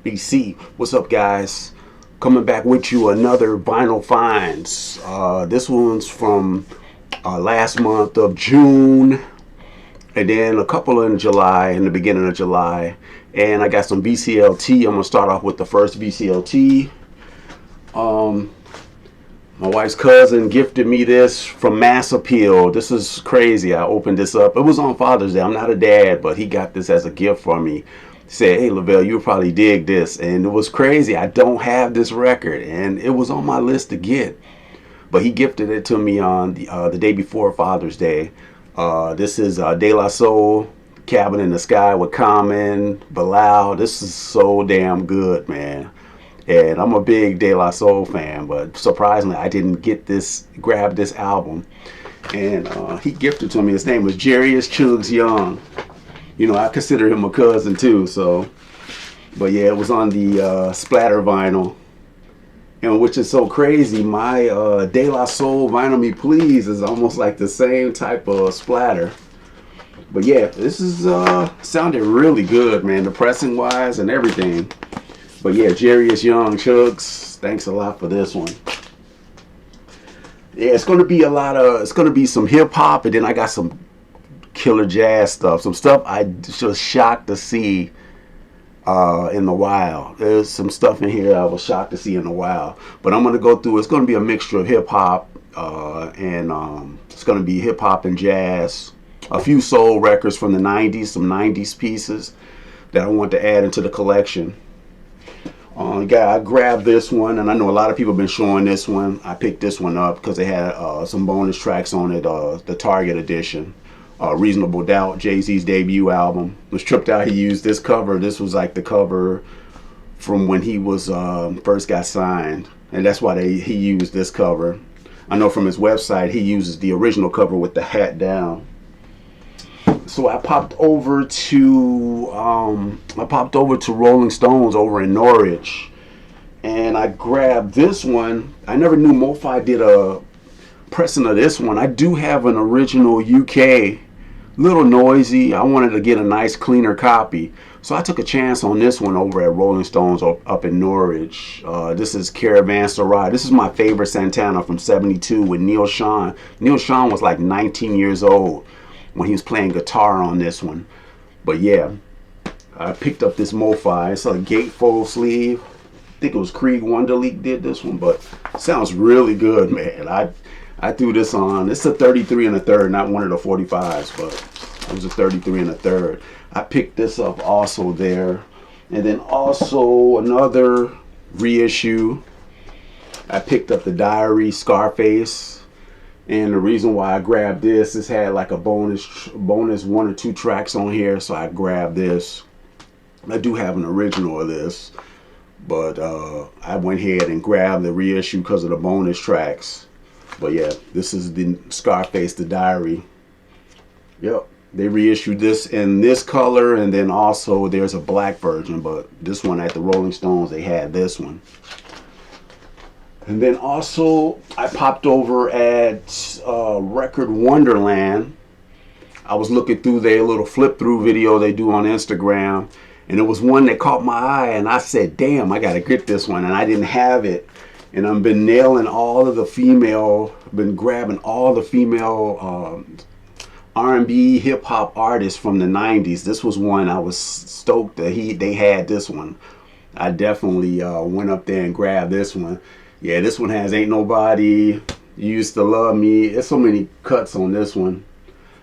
BC. What's up, guys? Coming back with you another vinyl finds. This one's from last month of June, and then a couple in July, in the beginning of July. And I got some VCLT. I'm gonna start off with the first VCLT. My wife's cousin gifted me this from Mass Appeal. This is crazy. I opened this up. It was on Father's Day. I'm not a dad, but he got this as a gift for me. He said, "Hey, Lavelle, you'll probably dig this." And it was crazy. I don't have this record, and it was on my list to get. But he gifted it to me on the day before Father's Day. This is De La Soul, Cabin in the Sky with Common, Bilal. This is so damn good, man. And I'm a big De La Soul fan, but surprisingly, I didn't grab this album. And he gifted to me. His name was Jarius Chugs Young. You know, I consider him a cousin too. So, but yeah, it was on the splatter vinyl, and which is so crazy. My De La Soul Vinyl Me Please is almost like the same type of splatter. But yeah, this is sounded really good, man. The pressing wise and everything. But yeah, Jarius Young Chugs, thanks a lot for this one. Yeah, it's gonna be some hip hop, and then I got some killer jazz stuff. Some stuff I just shocked to see in the wild. There's some stuff in here I was shocked to see in the wild. But I'm gonna go through. It's gonna be a mixture of hip hop and it's gonna be hip hop and jazz. A few soul records from the 90s, some 90s pieces that I want to add into the collection. I grabbed this one, and I know a lot of people have been showing this one. I picked this one up because they had some bonus tracks on it, the Target edition. Reasonable Doubt, Jay-Z's debut album. Was tripped out he used this cover. This was like the cover from when he was first got signed, and that's why he used this cover. I know from his website he uses the original cover with the hat down. So I popped over to Rolling Stones over in Norwich, and I grabbed this one. I never knew MoFi did a pressing of this one. I do have an original UK, little noisy. I wanted to get a nice cleaner copy, so I took a chance on this one over at Rolling Stones up in Norwich. This is Caravanserai. This is my favorite Santana from '72 with Neil Schon. Neil Schon was like 19 years old when he was playing guitar on this one. But yeah, I picked up this MoFi. It's a gatefold sleeve. I think it was Krieg Wonderleak did this one, but it sounds really good, man. I threw this on. It's a 33 and a third, not one of the 45s, but it was a 33 and a third. I picked this up also there. And then also another reissue. I picked up the Diary Scarface. And the reason why I grabbed this is had like a bonus one or two tracks on here, so I grabbed this. I do have an original of this, but I went ahead and grabbed the reissue because of the bonus tracks. But yeah, this is the Scarface, the Diary. Yep, they reissued this in this color, and then also there's a black version, but this one at the Rolling Stones, they had this one. And then also, I popped over at Record Wonderland. I was looking through their little flip through video they do on Instagram, and it was one that caught my eye, and I said, damn, I gotta get this one, and I didn't have it. And I've been nailing grabbing all the female R&B hip hop artists from the 90s. This was one I was stoked that they had this one. I definitely went up there and grabbed this one. Yeah, this one has Ain't Nobody, You Used to Love Me. There's so many cuts on this one.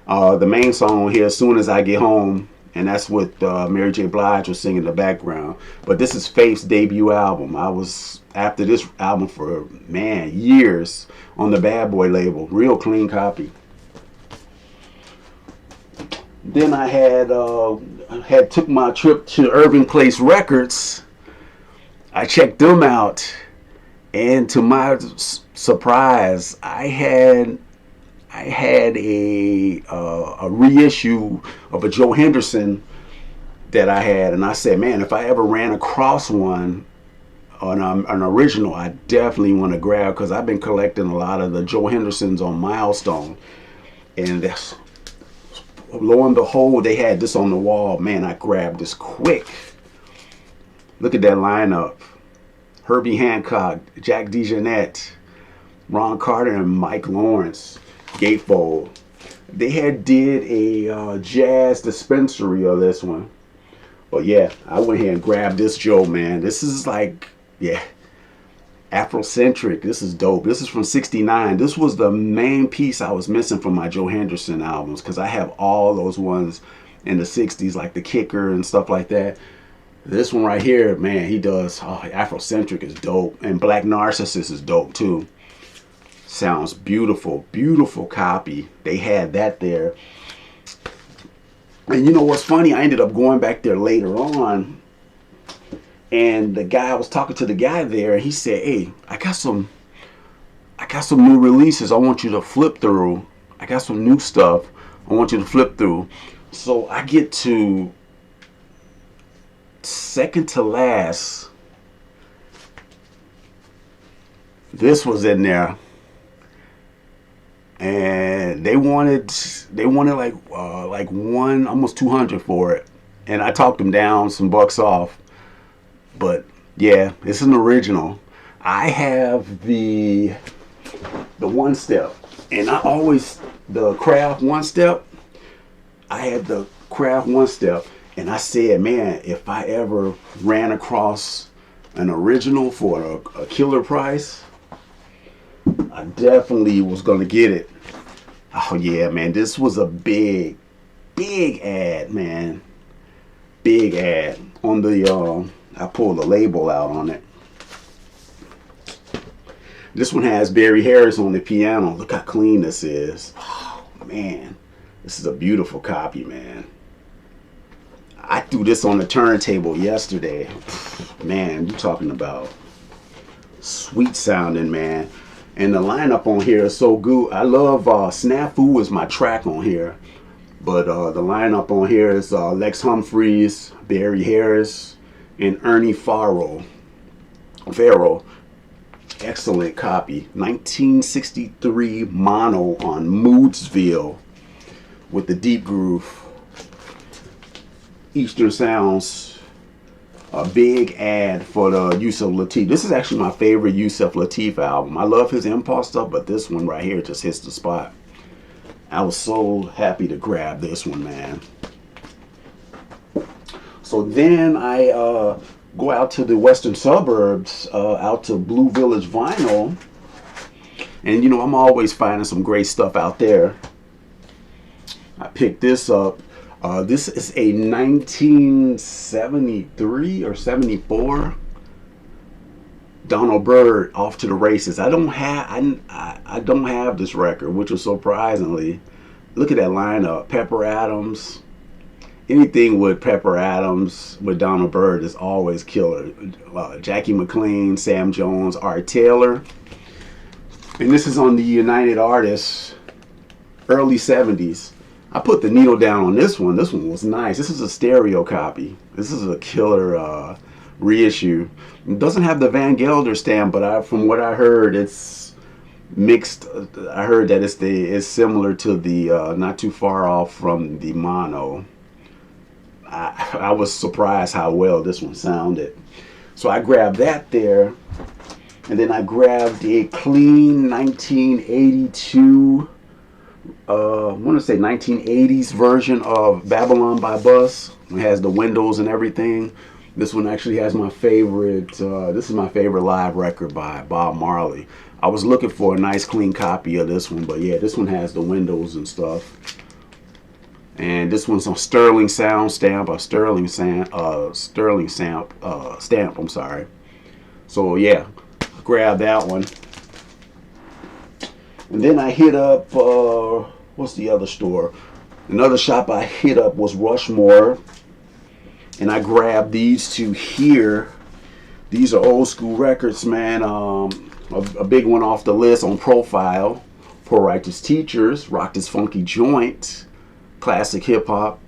The main song here, As Soon As I Get Home, and that's what Mary J. Blige was singing in the background. But this is Faith's debut album. I was after this album for, man, years on the Bad Boy label. Real clean copy. Then I had took my trip to Irving Place Records. I checked them out. And to my surprise, I had a reissue of a Joe Henderson that I had, and I said, man, if I ever ran across one, an original, I definitely want to grab, because I've been collecting a lot of the Joe Hendersons on Milestone, and that's, lo and behold, they had this on the wall. Man, I grabbed this quick. Look at that lineup. Herbie Hancock, Jack DeJohnette, Ron Carter, and Mike Lawrence. Gatefold. They had did a jazz dispensary of this one. But yeah, I went here and grabbed this Joe, man. This is like, yeah, Afrocentric. This is dope. This is from '69. This was the main piece I was missing from my Joe Henderson albums, because I have all those ones in the '60s, like the Kicker and stuff like that. This one right here, man, he does, oh, Afrocentric is dope. And Black Narcissus is dope too. Sounds beautiful. Beautiful copy. They had that there. And you know what's funny? I ended up going back there later on, and the guy, I was talking to the guy there, and he said, "Hey, I got some new releases I want you to flip through. I got some new stuff I want you to flip through." So I get to second to last. This was in there, and they wanted like one, almost 200 for it, and I talked them down some bucks off. But yeah, it's an original. I have the one step, and I always, the craft one step. I had the craft one step, and I said, man, if I ever ran across an original for a killer price, I definitely was gonna get it. Oh yeah, man, this was a big ad, man. Big ad on the. I pulled the label out on it. This one has Barry Harris on the piano. Look how clean this is. Oh man, this is a beautiful copy, man. I threw this on the turntable yesterday. Man, you talking about sweet sounding, man. And the lineup on here is so good. I love Snafu is my track on here. But the lineup on here is Lex Humphreys, Barry Harris, and Ernie Farrell. Excellent copy. 1963 mono on Moodsville with the deep groove. Eastern Sounds. A big ad for the Yusef Lateef. This is actually my favorite Yusef Lateef album. I love his Impulse stuff, but this one right here just hits the spot. I was so happy to grab this one, man. So then I go out to the western suburbs, out to Blue Village Vinyl. And you know, I'm always finding some great stuff out there. I picked this up. This is a 1973 or 74 Donald Byrd, Off to the Races. I don't have this record, which was surprisingly. Look at that lineup. Pepper Adams. Anything with Pepper Adams with Donald Byrd is always killer. Jackie McLean, Sam Jones, Art Taylor. And this is on the United Artists, early 70s. I put the needle down on this one. This one was nice. This is a stereo copy. This is a killer reissue. It doesn't have the Van Gelder stamp, but from what I heard, it's mixed. I heard that it's similar to the not too far off from the mono. I was surprised how well this one sounded. So I grabbed that there, and then I grabbed a clean 1982, I want to say 1980s version of Babylon by Bus. It has the windows and everything. This one actually has my favorite, this is my favorite live record by Bob Marley. I was looking for a nice clean copy of this one, but yeah, this one has the windows and stuff. And this one's on Sterling Sound stamp, or Sterling stamp. I'm sorry. So yeah, grab that one. And then I hit up, what's the other store? Another shop I hit up was Rushmore, and I grabbed these two here. These are old school records, man. A big one off the list on Profile. Poor Righteous Teachers, Rock This Funky Joint. Classic hip hop,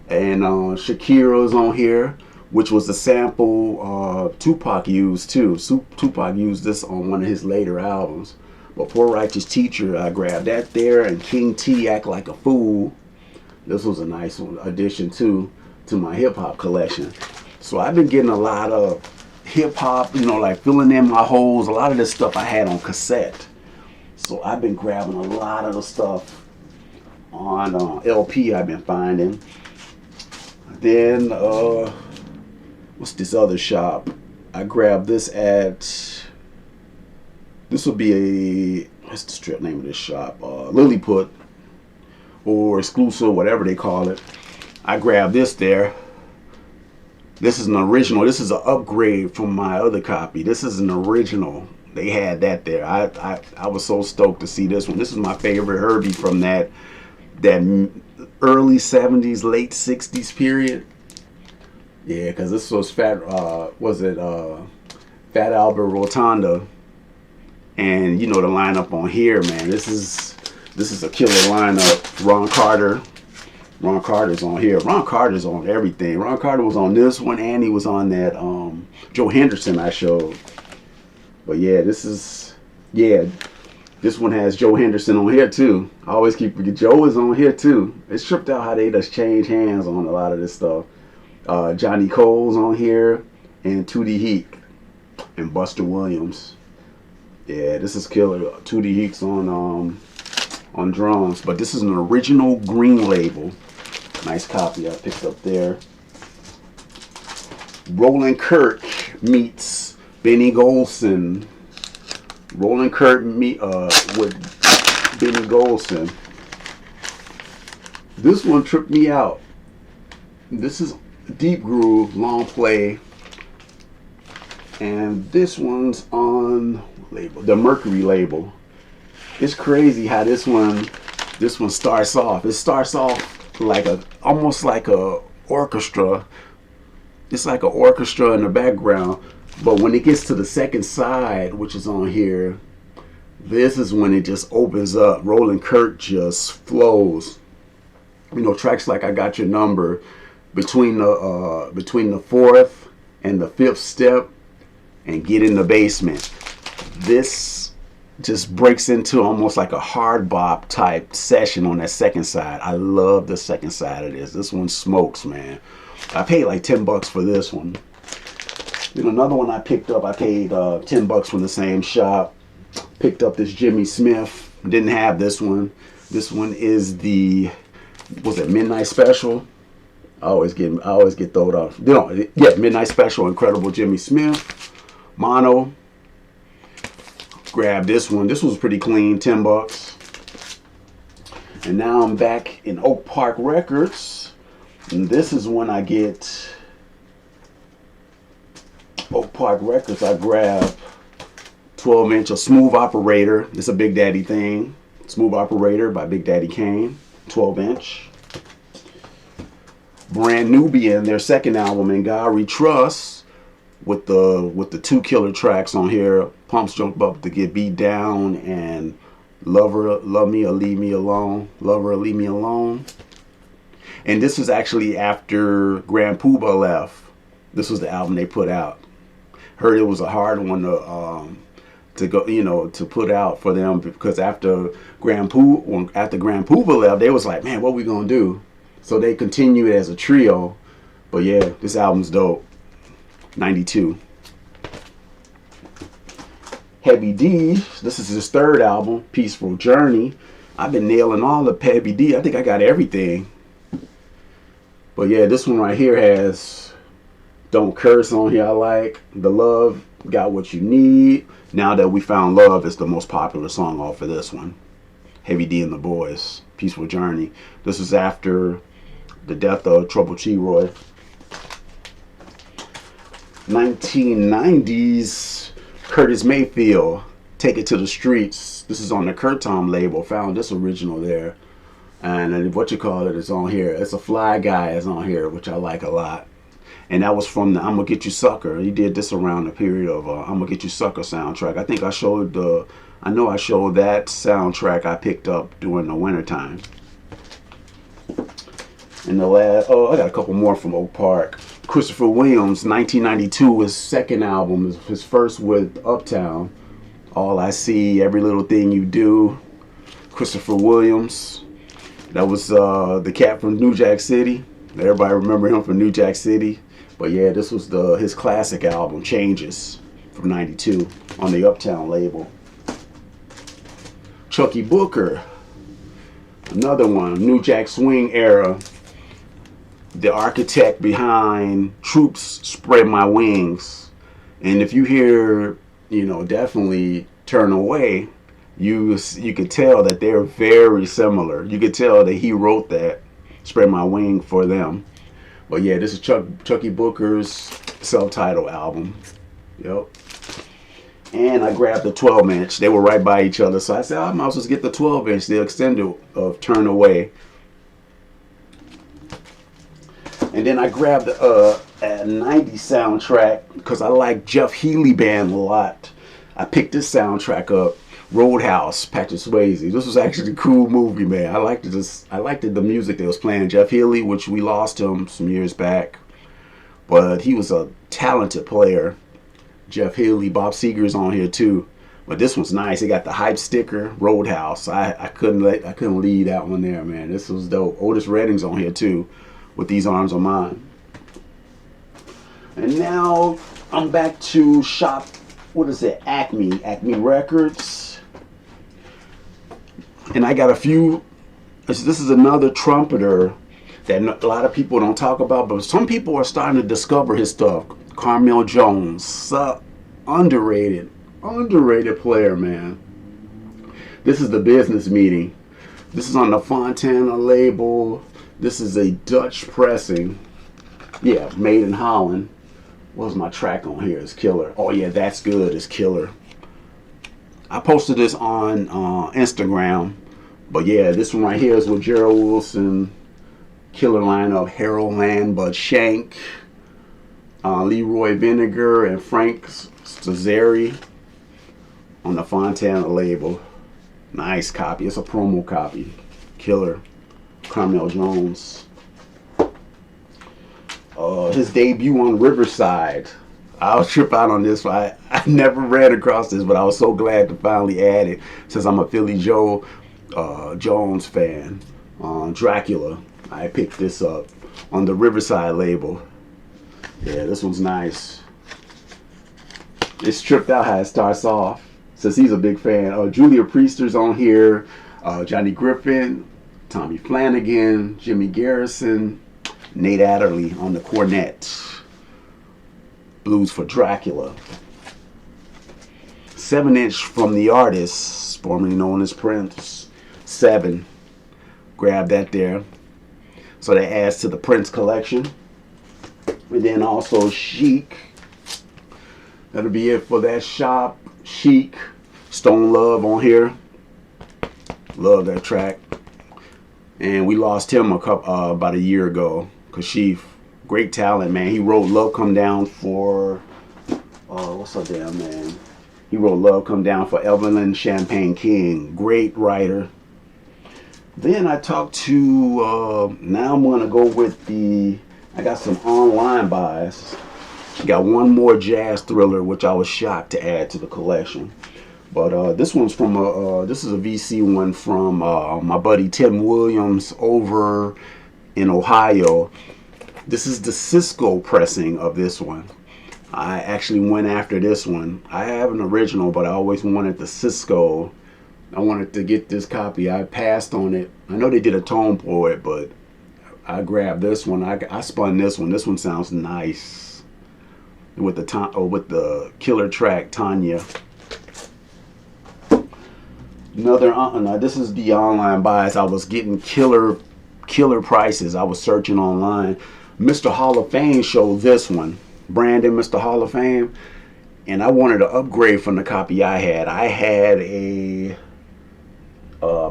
and Shakira's on here, which was the sample Tupac used too. Tupac used this on one of his later albums. But Poor Righteous Teacher, I grabbed that there, and King T, Act Like a Fool. This was a nice one addition to my hip hop collection. So I've been getting a lot of hip hop, you know, like filling in my holes. A lot of this stuff I had on cassette. So I've been grabbing a lot of the stuff on LP I've been finding. Then, what's this other shop? I grabbed this at, this will be a, what's the strip name of this shop? Lilliput or Exclusive, whatever they call it. I grabbed this there. This is an original. This is an upgrade from my other copy. This is an original. They had that there. I was so stoked to see this one. This is my favorite Herbie from that early 70s, late 60s period. Yeah, because this was Fat Albert Rotunda, and you know the lineup on here, man. This is a killer lineup. Ron Carter's on here. Ron Carter's on everything. Ron Carter was on this one, and he was on that Joe Henderson I showed. But yeah, this one has Joe Henderson on here too. I always keep forgetting Joe is on here too. It's tripped out how they just change hands on a lot of this stuff. Johnny Cole's on here, and Tootie Heek and Buster Williams. Yeah, this is killer. Tootie Heek's on drums, but this is an original green label. Nice copy I picked up there. Roland Kirk meets Benny Golson. Roland Kirk with Benny Golson. This one tripped me out. This is Deep Groove, long play. And this one's on label, the Mercury label. It's crazy how this one starts off. It starts off like almost like a orchestra. It's like an orchestra in the background. But when it gets to the second side, which is on here, this is when it just opens up. Roland Kirk just flows. You know, tracks like I Got Your Number, between the fourth and the fifth step, and Get in the Basement. This just breaks into almost like a hard bop type session on that second side. I love the second side of this. This one smokes, man. I paid like $10 for this one. Then another one I picked up, I paid $10 from the same shop. Picked up this Jimmy Smith. Didn't have this one. This one is the, was it Midnight Special? I always get thrown off. You know, yeah, Midnight Special, Incredible Jimmy Smith. Mono. Grab this one. This was pretty clean, $10. And now I'm back in Oak Park Records. And this is when I get Oak Park Records. I grab 12-inch, a Smooth Operator. It's a Big Daddy thing. Smooth Operator by Big Daddy Kane. 12-inch. Brand Nubian, their second album, In God We Trust, with the two killer tracks on here. Pumps Jump Up to Get Beat Down, and Love Me or Leave Me Alone. Love Her or Leave Me Alone. And this was actually after Grand Poobah left. This was the album they put out. Heard it was a hard one to go, you know, to put out for them, because after Grand Poobah left, they was like, man, what we gonna do? So they continued as a trio. But yeah, this album's dope. 92. Heavy D, this is his third album, Peaceful Journey. I've been nailing all the Heavy D. I think I got everything. But yeah, this one right here has Don't Curse on here. I like The Love, Got What You Need. Now That We Found Love is the most popular song off of this one. Heavy D and the Boys, Peaceful Journey. This was after the death of Trouble Chi Roy. 1990s, Curtis Mayfield, Take It to the Streets. This is on the Kurt Tom label. Found this original there. And what you call it is on here. It's a Fly Guy is on here, which I like a lot. And that was from the I'ma Get You Sucker. He did this around the period of I'ma Get You Sucker soundtrack. I think I showed I showed that soundtrack I picked up during the wintertime. And the last, I got a couple more from Oak Park. Christopher Williams, 1992, his second album, his first with Uptown. All I See, Every Little Thing You Do. Christopher Williams. That was the cat from New Jack City. Everybody remember him from New Jack City. But yeah, this was his classic album, Changes, from '92 on the Uptown label. Chucky Booker, another one, New Jack Swing era. The architect behind Troops Spread My Wings. And if you hear, definitely Turn Away, you could tell that they're very similar. You could tell that he wrote that, Spread My Wing, for them. But yeah, this is Chucky Booker's self-titled album. Yep. And I grabbed the 12-inch. They were right by each other. So I said, I might as well get the 12-inch, the extended of Turn Away. And then I grabbed a 90s soundtrack because I like Jeff Healey Band a lot. I picked this soundtrack up, Roadhouse, Patrick Swayze. This was actually a cool movie, man. I liked the music that was playing. Jeff Healey, which we lost him some years back, but he was a talented player. Jeff Healey, Bob Seger's on here too. But this one's nice. It got the hype sticker, Roadhouse. I couldn't leave that one there, man. This was dope. Otis Redding's on here too, with These Arms Are Mine. And now I'm back to shop, what is it, Acme Records. And I got a few, this is another trumpeter that a lot of people don't talk about, but some people are starting to discover his stuff. Carmel Jones, underrated player, man. This is the Business Meeting. This is on the Fontana label. This is a Dutch pressing. Yeah, made in Holland. What's my track on here? It's killer. Oh yeah, That's Good is killer. I posted this on Instagram. But yeah, this one right here is with Gerald Wilson. Killer lineup. Harold Land, Bud Shank, Leroy Vinegar, and Frank Stazzeri on the Fontana label. Nice copy. It's a promo copy. Killer. Carmel Jones. His debut on Riverside. I'll trip out on this. I never ran across this, but I was so glad to finally add it since I'm a Philly Joe Jones fan. Dracula. I picked this up on the Riverside label. Yeah, this one's nice. It's tripped out how it starts off, since he's a big fan. Julia Priester's on here. Johnny Griffin, Tommy Flanagan, Jimmy Garrison, Nate Adderley on the cornet. Blues for Dracula. 7-inch from the artist, formerly known as Prince. 7. Grab that there. So that adds to the Prince collection. And then also Chic. That'll be it for that shop. Chic. Stone Love on here. Love that track. And we lost him about a year ago. Kashif. Great talent, man. He wrote Love Come Down for, what's her damn man? He wrote Love Come Down for Evelyn Champagne King. Great writer. Then I talked to, now I'm going to go with I got some online buys. Got one more jazz thriller, which I was shocked to add to the collection. But this one's from, this is a VC one from my buddy Tim Williams over in Ohio. This is the Cisco pressing of this one. I actually went after this one. I have an original, but I always wanted the Cisco. I wanted to get this copy. I passed on it. I know they did a tone for it, but I grabbed this one. I spun this one. This one sounds nice with the killer track Tanya. Now this is the online buys. I was getting killer prices. I was searching online. Mr. Hall of Fame showed this one, Brandon, Mr. Hall of Fame, and I wanted to upgrade from the copy I had. I had a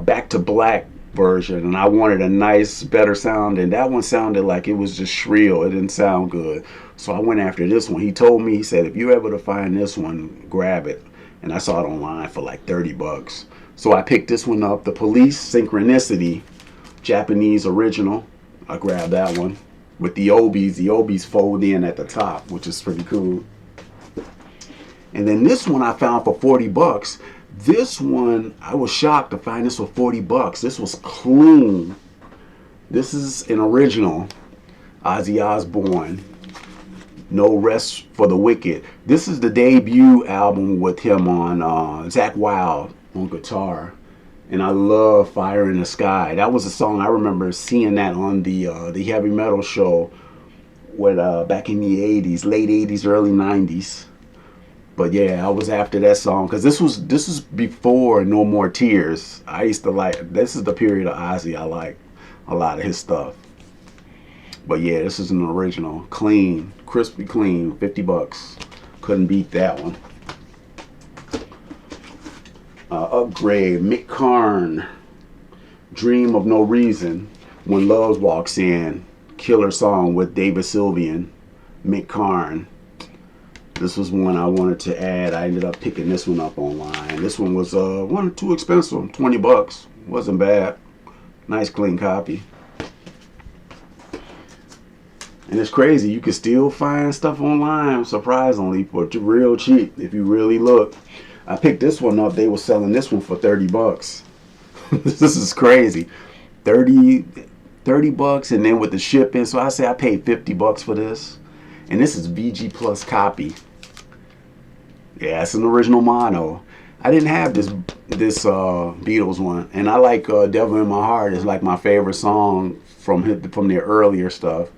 Back to Black version, and I wanted a nice, better sound, and that one sounded like it was just shrill. It didn't sound good. So I went after this one. He told me, he said, if you're able to find this one, grab it. And I saw it online for like $30. So I picked this one up, the Police Synchronicity, Japanese original. I grabbed that one with the Obies fold in at the top, which is pretty cool. And then this one I found for $40. This one, I was shocked to find this for $40. This was clean. This is an original. Ozzy Osbourne, No Rest for the Wicked. This is the debut album with him on Zakk Wylde on guitar. And I love Fire in the Sky. That was a song I remember seeing that on the heavy metal show with back in the 80s, late 80s, early 90s. But yeah, I was after that song because this was before No More Tears. I used to like, this is the period of Ozzy I like a lot of his stuff. But yeah, this is an original, clean, crispy clean, 50 bucks. Couldn't beat that one. Upgrade, Mick Karn, Dream of No Reason, When Love Walks In, killer song with David Sylvian, Mick Karn. This was one I wanted to add. I ended up picking this one up online. This one was wasn't too expensive, 20 bucks. Wasn't bad. Nice clean copy. And it's crazy, you can still find stuff online, surprisingly, for real cheap if you really look. I picked this one up. They were selling this one for 30 bucks. This is crazy. 30 bucks, and then with the shipping, so I say I paid 50 bucks for this. And this is VG Plus copy. Yeah, it's an original mono. I didn't have this Beatles one, and I like "Devil in My Heart" is like my favorite song from their earlier stuff,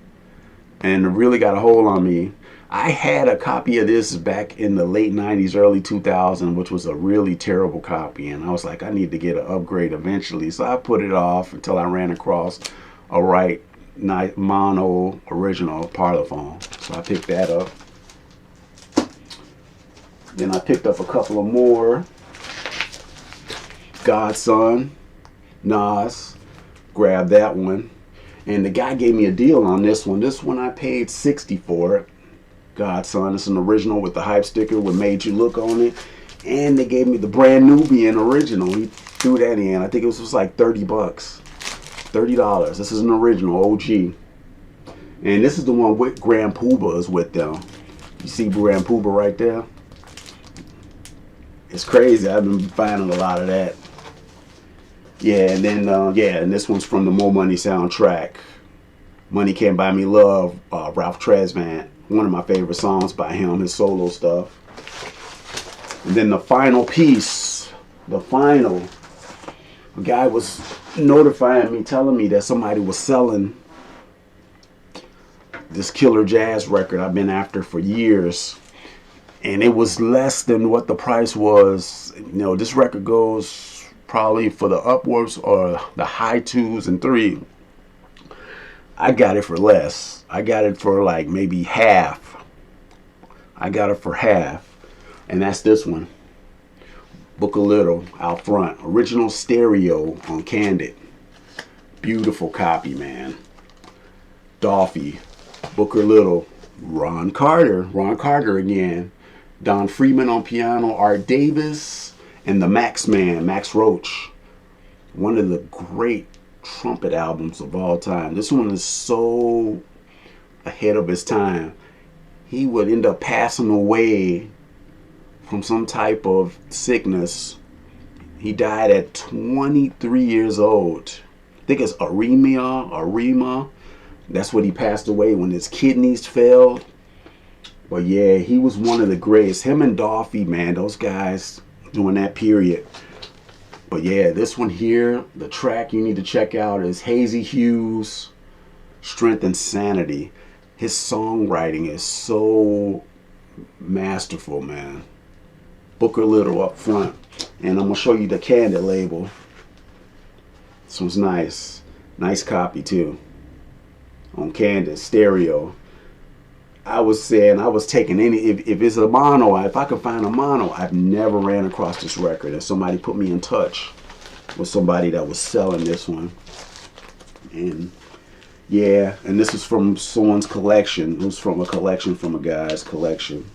and it really got a hold on me. I had a copy of this back in the late 90s, early 2000s, which was a really terrible copy, and I was like, I need to get an upgrade eventually, so I put it off until I ran across a right mono original Parlophone, so I picked that up. Then I picked up a couple of more. Godson, Nas, grabbed that one. And the guy gave me a deal on this one. This one I paid 60 for it. Godson, it's an original with the hype sticker with Made You Look on it. And they gave me the brand Nubian original. He threw that in. I think it was like 30 bucks. $30. This is an original OG. And this is the one with Grand Puba is with them. You see Grand Puba right there? It's crazy. I've been finding a lot of that. Yeah, and then and this one's from the Mo Money soundtrack. Money Can't Buy Me Love, Ralph Tresvant. One of my favorite songs by him, his solo stuff. And then the final piece, a guy was notifying me, telling me that somebody was selling this killer jazz record I've been after for years. And it was less than what the price was. You know, this record goes probably for the upwards or the high 2s and 3. I got it for less. I got it for like maybe half. I got it for half. And that's this one. Book a Little out front. Original stereo on Candid. Beautiful copy, man. Dolphy. Booker Little. Ron Carter again. Don Freeman on piano, Art Davis, and the Max Man, Max Roach. One of the great trumpet albums of all time. This one is so ahead of his time. He would end up passing away from some type of sickness. He died at 23 years old. I think it's arrhythmia. That's what he passed away when his kidneys failed. But yeah, he was one of the greats. Him and Dolphy, man, those guys during that period. But yeah, this one here, the track you need to check out is Hazy Hughes, Strength and Sanity. His songwriting is so masterful, man. Booker Little up front. And I'm going to show you the Candid label. This one's nice. Nice copy too. On Candid, stereo. I was taking if it's a mono, if I could find a mono, I've never ran across this record. And somebody put me in touch with somebody that was selling this one. And yeah, and this is from someone's collection. It was from a collection from a guy's collection.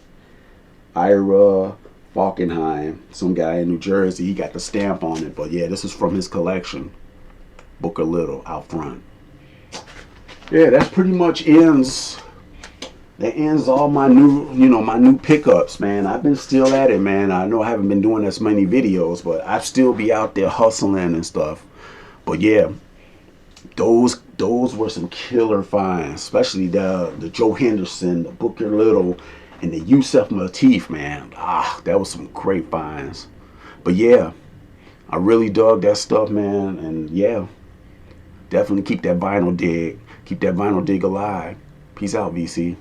Ira Falkenheim, some guy in New Jersey. He got the stamp on it. But yeah, this is from his collection. Booker Little out front. Yeah, that's pretty much ends. That ends all my new pickups, man. I've been still at it, man. I know I haven't been doing as many videos, but I still be out there hustling and stuff. But yeah, those were some killer finds, especially the Joe Henderson, the Booker Little, and the Yusef Lateef, man. That was some great finds. But yeah, I really dug that stuff, man. And yeah, definitely keep that vinyl dig alive. Peace out, VC.